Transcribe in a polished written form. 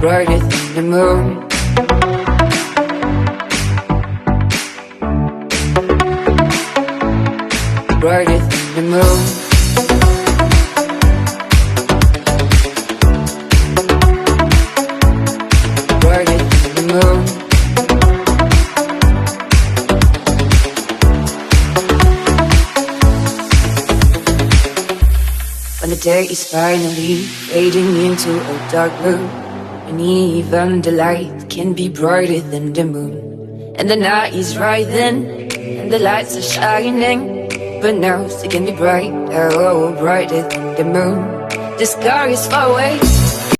brighter than the moon. Brighter than the moon. Brighter than the moon. When the day is finally fading into a dark blue, and even the light can be brighter than the moon. And the night is right then, and the lights are shining, but now it can be bright, oh, brighter than the moon. The sky is far away,